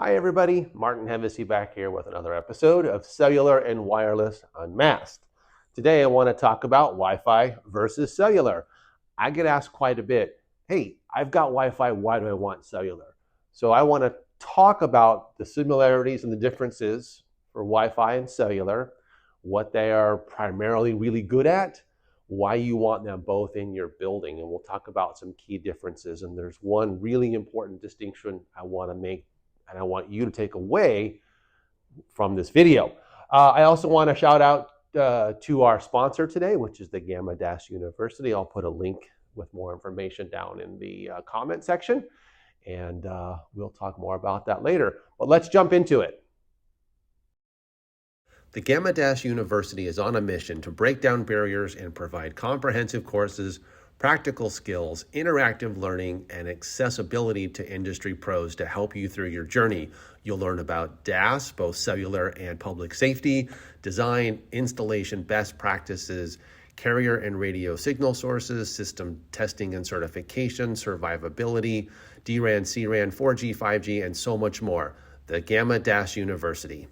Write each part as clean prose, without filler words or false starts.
Hi everybody, Martin Hevesy back here with another episode of Cellular and Wireless Unmasked. Today I want to talk about Wi-Fi versus cellular. I get asked quite a bit, hey, I've got Wi-Fi, why do I want cellular? So I want to talk about the similarities and the differences for Wi-Fi and cellular, what they are primarily really good at, why you want them both in your building, and we'll talk about some key differences. And there's one really important distinction I want to make and I want you to take away from this video. I also want to shout out to our sponsor today, which is the Gamma Dash University. I'll put a link with more information down in the comment section, and we'll talk more about that later. But let's jump into it. The Gamma Dash University is on a mission to break down barriers and provide comprehensive courses, practical skills, interactive learning, and accessibility to industry pros to help you through your journey. You'll learn about DAS, both cellular and public safety, design, installation best practices, carrier and radio signal sources, system testing and certification, survivability, DRAN, CRAN, 4G, 5G, and so much more. The Gamma Dash University.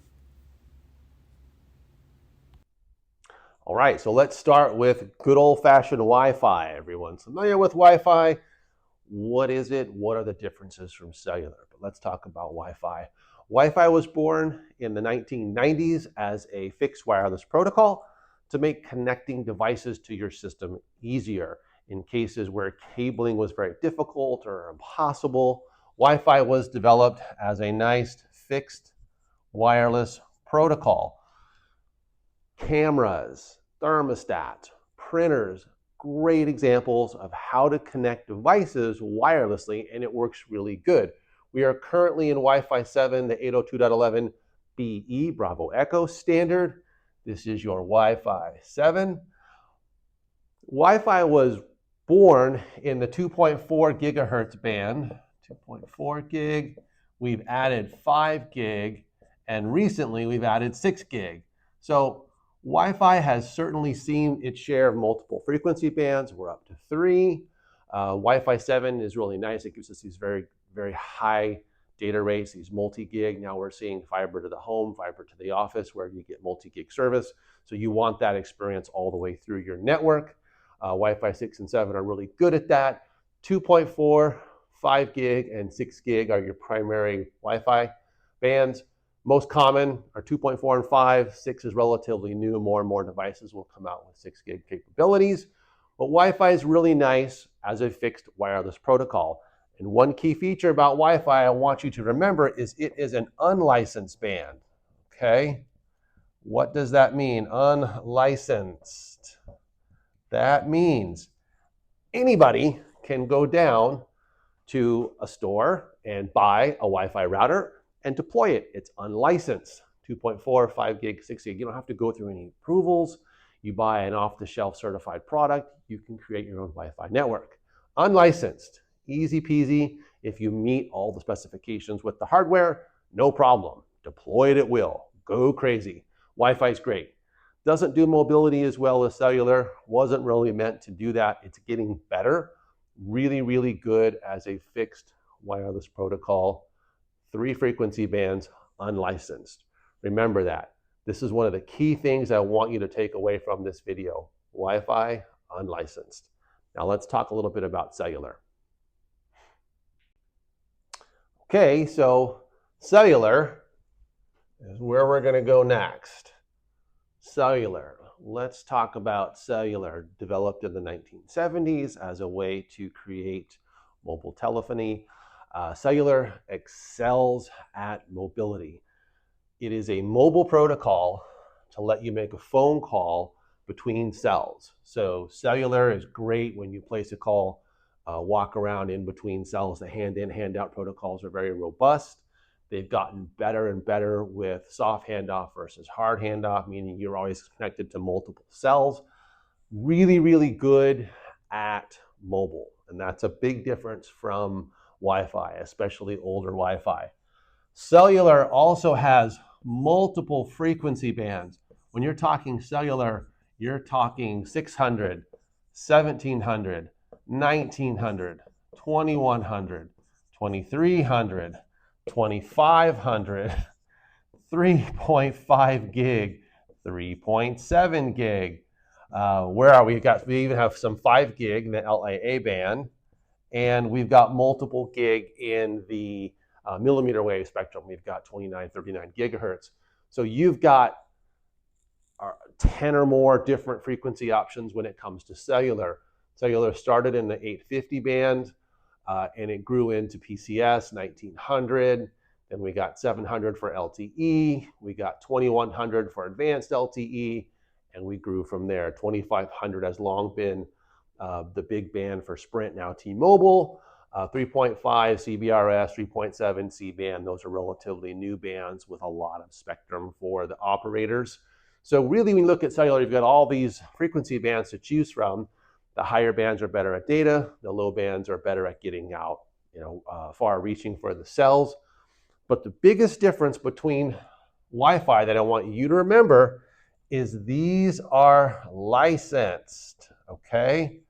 All right, so let's start with good old-fashioned Wi-Fi. Everyone's familiar with Wi-Fi. What is it? What are the differences from cellular? But let's talk about Wi-Fi. Wi-Fi was born in the 1990s as a fixed wireless protocol to make connecting devices to your system easier. In cases where cabling was very difficult or impossible, Wi-Fi was developed as a nice fixed wireless protocol. Cameras, thermostats, printers, great examples of how to connect devices wirelessly, and it works really good. We are currently in Wi-Fi 7, the 802.11be Bravo Echo standard. This is your Wi-Fi 7. Wi-Fi was born in the 2.4 gigahertz band, 2.4 gig. We've added 5 gig, and recently we've added 6 gig. So Wi-Fi has certainly seen its share of multiple frequency bands. We're up to 3. Wi-Fi 7 is really nice. It gives us these very, very high data rates, these multi-gig. Now we're seeing fiber to the home, fiber to the office, where you get multi-gig service. So you want that experience all the way through your network. Wi-Fi 6 and 7 are really good at that. 2.4, 5 gig, and 6 gig are your primary Wi-Fi bands. Most common are 2.4 and 5. 6 is relatively new. More and more devices will come out with 6 gig capabilities. But Wi-Fi is really nice as a fixed wireless protocol. And one key feature about Wi-Fi I want you to remember is it is an unlicensed band. Okay? What does that mean? Unlicensed. That means anybody can go down to a store and buy a Wi-Fi router and deploy it. It's unlicensed. 2.4, 5 gig, 6 gig. You don't have to go through any approvals. You buy an off-the-shelf certified product. You can create your own Wi-Fi network. Unlicensed, easy peasy. If you meet all the specifications with the hardware, no problem. Deploy it at will. Go crazy. Wi-Fi is great. Doesn't do mobility as well as cellular. Wasn't really meant to do that. It's getting better. Really, really good as a fixed wireless protocol. 3 frequency bands, unlicensed. Remember that. This is one of the key things I want you to take away from this video. Wi-Fi, unlicensed. Now let's talk a little bit about cellular. Okay, so cellular is where we're going to go next. Cellular. Let's talk about cellular, developed in the 1970s as a way to create mobile telephony. Cellular excels at mobility. It is a mobile protocol to let you make a phone call between cells. So cellular is great when you place a call, walk around in between cells. The hand-in, hand-out protocols are very robust. They've gotten better and better with soft handoff versus hard handoff, meaning you're always connected to multiple cells. Really, really good at mobile. And that's a big difference from Wi-Fi, especially older Wi-Fi. Cellular also has multiple frequency bands. When you're talking cellular, you're talking 600, 1700, 1900, 2100, 2300, 2500, 3.5 gig, 3.7 gig. Where are we? We even have some 5 gig in the LAA band, and we've got multiple gig in the millimeter wave spectrum. We've got 29, 39 gigahertz. So you've got 10 or more different frequency options when it comes to cellular. Cellular started in the 850 band, and it grew into PCS 1900. Then we got 700 for LTE. We got 2100 for advanced LTE, and we grew from there. 2500 has long been the big band for Sprint, now T-Mobile. 3.5 CBRS, 3.7 C-band. Those are relatively new bands with a lot of spectrum for the operators. So really, when you look at cellular, you've got all these frequency bands to choose from. The higher bands are better at data. The low bands are better at getting out, far reaching for the cells. But the biggest difference between Wi-Fi that I want you to remember is these are licensed, okay?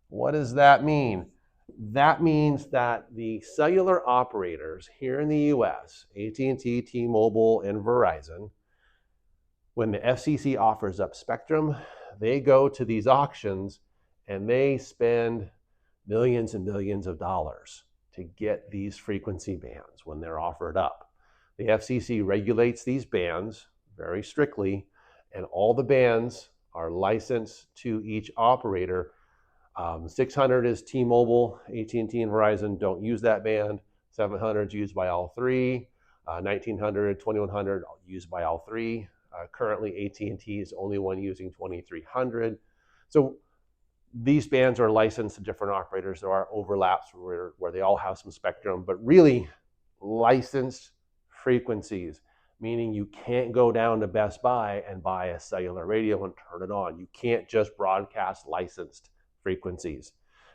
What does that mean? That means that the cellular operators here in the US, AT&T, T-Mobile, and Verizon, when the FCC offers up spectrum, they go to these auctions and they spend millions and millions of dollars to get these frequency bands when they're offered up. The FCC regulates these bands very strictly, and all the bands are licensed to each operator. 600 is T-Mobile, AT&T, and Verizon don't use that band. 700 is used by all three. 1900, 2100 used by all three. Currently, AT&T is the only one using 2300. So these bands are licensed to different operators. There are overlaps where they all have some spectrum, but really licensed frequencies, meaning you can't go down to Best Buy and buy a cellular radio and turn it on. You can't just broadcast licensed frequencies.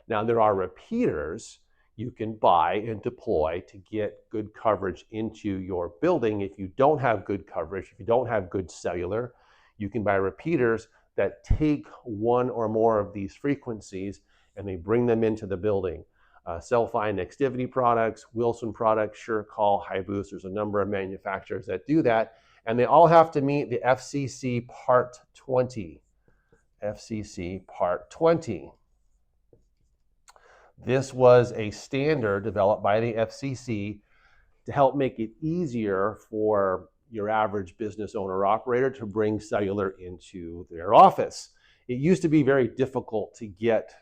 Now, there are repeaters you can buy and deploy to get good coverage into your building. If you don't have good coverage, if you don't have good cellular, you can buy repeaters that take one or more of these frequencies and they bring them into the building. Cellfine Nextivity products, Wilson products, SureCall, HiBoost, there's a number of manufacturers that do that, and they all have to meet the FCC Part 20. FCC Part 20. This was a standard developed by the FCC to help make it easier for your average business owner operator to bring cellular into their office. It used to be very difficult to get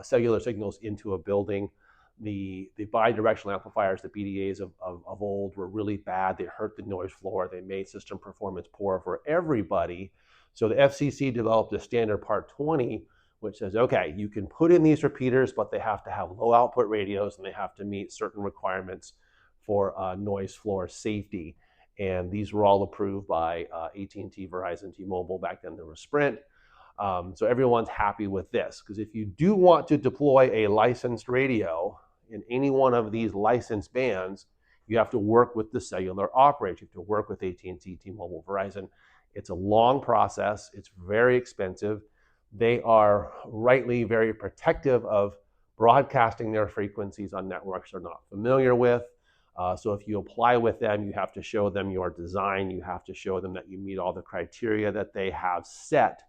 cellular signals into a building. The bidirectional amplifiers, the BDAs of old, were really bad. They hurt the noise floor. They made system performance poor for everybody. So the FCC developed a standard Part 20, which says, okay, you can put in these repeaters, but they have to have low output radios and they have to meet certain requirements for noise floor safety. And these were all approved by AT&T, Verizon, T-Mobile. Back then there was Sprint. So everyone's happy with this, because if you do want to deploy a licensed radio in any one of these licensed bands, you have to work with the cellular operator. You have to work with AT&T, T-Mobile, Verizon. It's a long process. It's very expensive. They are rightly very protective of broadcasting their frequencies on networks they're not familiar with. So if you apply with them, you have to show them your design. You have to show them that you meet all the criteria that they have set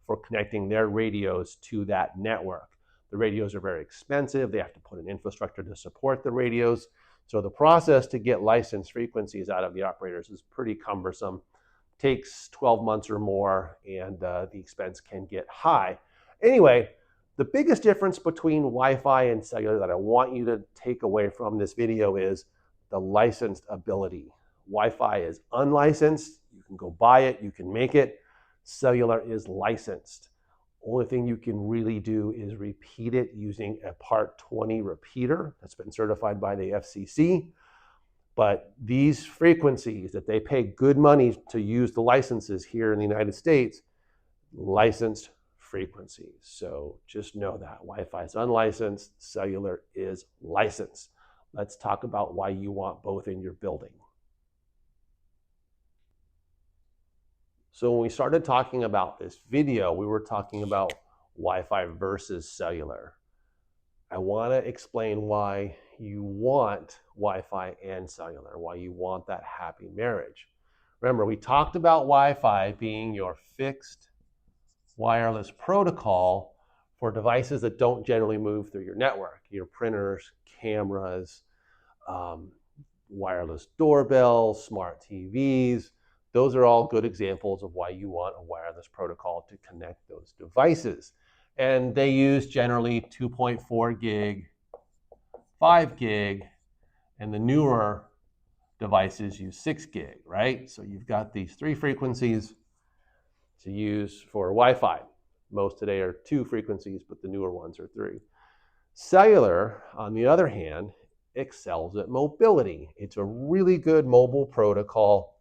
for connecting their radios to that network. The radios are very expensive. They have to put an infrastructure to support the radios. So the process to get licensed frequencies out of the operators is pretty cumbersome. Takes 12 months or more, and the expense can get high. Anyway, the biggest difference between Wi-Fi and cellular that I want you to take away from this video is the licensed ability. Wi-Fi is unlicensed. You can go buy it, you can make it. Cellular is licensed. Only thing you can really do is repeat it using a Part 20 repeater that's been certified by the FCC. But these frequencies that they pay good money to use the licenses here in the United States, licensed frequencies. So just know that Wi-Fi is unlicensed, cellular is licensed. Let's talk about why you want both in your building. So when we started talking about this video, we were talking about Wi-Fi versus cellular. I want to explain why you want Wi-Fi and cellular, why you want that happy marriage. Remember, we talked about Wi-Fi being your fixed wireless protocol for devices that don't generally move through your network, your printers, cameras, wireless doorbells, smart TVs. Those are all good examples of why you want a wireless protocol to connect those devices. And they use generally 2.4 gig, 5 gig, and the newer devices use 6 gig, right? So you've got these 3 frequencies to use for Wi-Fi. Most today are 2 frequencies, but the newer ones are 3. Cellular, on the other hand, excels at mobility. It's a really good mobile protocol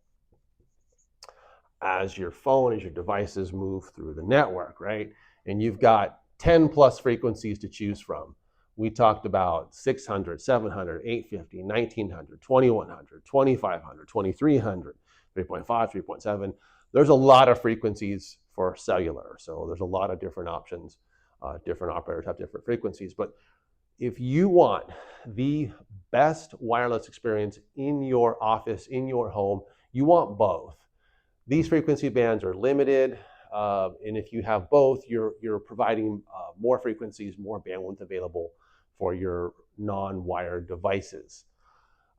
as your phone, as your devices move through the network, right? And you've got 10 plus frequencies to choose from. We talked about 600, 700, 850, 1900, 2100, 2500, 2300, 3.5, 3.7. There's a lot of frequencies for cellular. So there's a lot of different options. Different operators have different frequencies. But if you want the best wireless experience in your office, in your home, you want both. These frequency bands are limited, and if you have both, you're providing more frequencies, more bandwidth available for your non-wired devices.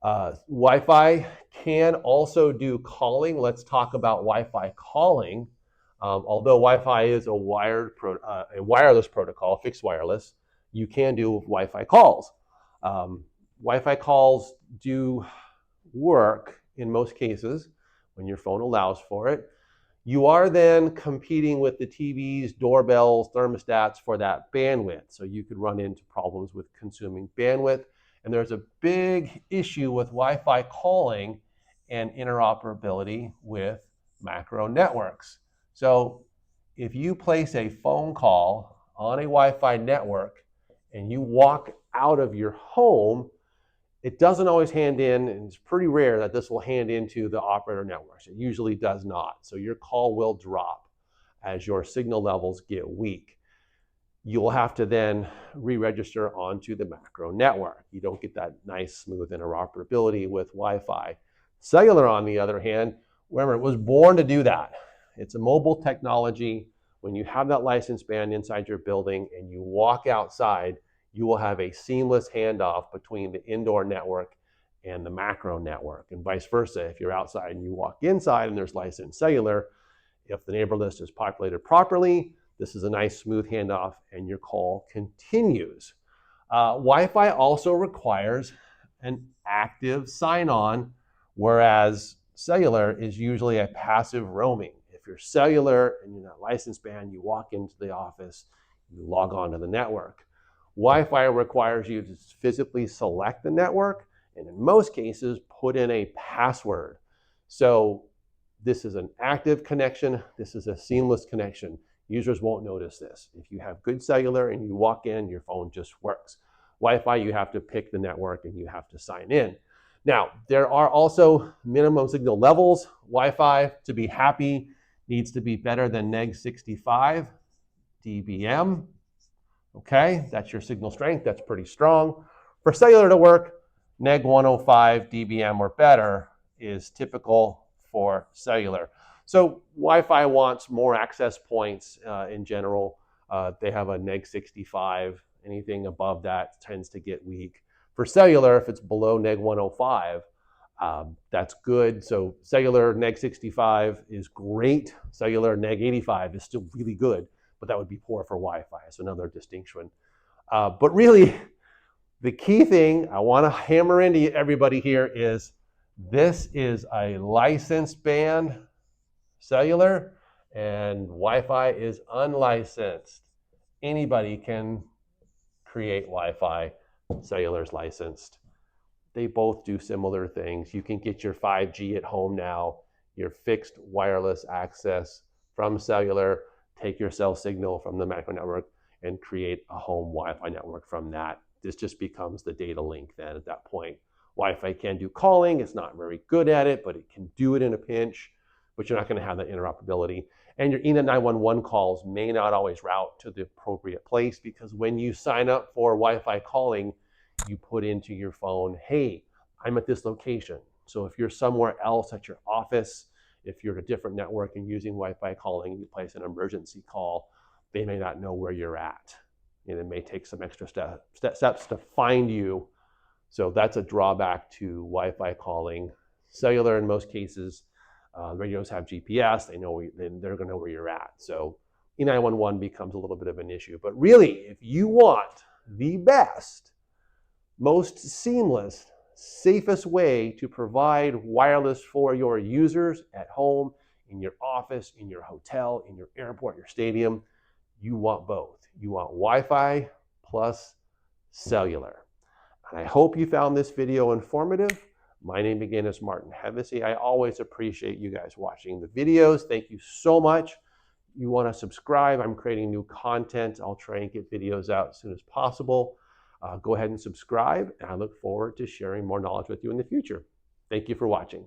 Wi-Fi can also do calling. Let's talk about Wi-Fi calling. Although Wi-Fi is a wireless protocol, fixed wireless, you can do Wi-Fi calls. Wi-Fi calls do work in most cases when your phone allows for it. You are then competing with the TVs, doorbells, thermostats for that bandwidth. So you could run into problems with consuming bandwidth. And there's a big issue with Wi-Fi calling and interoperability with macro networks. So if you place a phone call on a Wi-Fi network and you walk out of your home, it doesn't always hand in, and it's pretty rare that this will hand into the operator networks. It usually does not. So your call will drop as your signal levels get weak. You'll have to then re-register onto the macro network. You don't get that nice smooth interoperability with Wi-Fi. Cellular, on the other hand, remember, it was born to do that. It's a mobile technology. When you have that license band inside your building and you walk outside, you will have a seamless handoff between the indoor network and the macro network, and vice versa. If you're outside and you walk inside and there's licensed cellular, if the neighbor list is populated properly, this is a nice smooth handoff and your call continues. Wi-Fi also requires an active sign-on, whereas cellular is usually a passive roaming. If you're cellular and you're not licensed band, you walk into the office, you log on to the network. Wi-Fi requires you to physically select the network and in most cases put in a password. So this is an active connection. This is a seamless connection. Users won't notice this. If you have good cellular and you walk in, your phone just works. Wi-Fi, you have to pick the network and you have to sign in. Now, there are also minimum signal levels. Wi-Fi, to be happy, needs to be better than neg 65 dBm. Okay, that's your signal strength. That's pretty strong. For cellular to work, neg 105 dBm or better is typical for cellular. So Wi-Fi wants more access points in general. They have a neg 65. Anything above that tends to get weak. For cellular, if it's below neg 105, that's good. So cellular neg 65 is great. Cellular neg 85 is still really good, but that would be poor for Wi-Fi. It's another distinction. But really, the key thing I want to hammer into everybody here is this is a licensed band cellular and Wi-Fi is unlicensed. Anybody can create Wi-Fi. Cellular is licensed. They both do similar things. You can get your 5G at home now, your fixed wireless access from cellular, take your cell signal from the macro network and create a home Wi-Fi network from that. This just becomes the data link then at that point. Wi-Fi can do calling. It's not very good at it, but it can do it in a pinch, but you're not going to have that interoperability. And your eNet 911 calls may not always route to the appropriate place, because when you sign up for Wi-Fi calling, you put into your phone, hey, I'm at this location. So if you're somewhere else at your office, if you're at a different network and using Wi-Fi calling, you place an emergency call, they may not know where you're at. And it may take some extra steps to find you. So that's a drawback to Wi-Fi calling. Cellular, in most cases, radios have GPS. They're going to know where you're at. So E911 becomes a little bit of an issue. But really, if you want the best, most seamless, safest way to provide wireless for your users at home, in your office, in your hotel, in your airport, your stadium, you want both. You want Wi-Fi plus cellular. And I hope you found this video informative. My name again is Martin Hevesy. I always appreciate you guys watching the videos. Thank you so much. You want to subscribe. I'm creating new content. I'll try and get videos out as soon as possible. Go ahead and subscribe, and I look forward to sharing more knowledge with you in the future. Thank you for watching.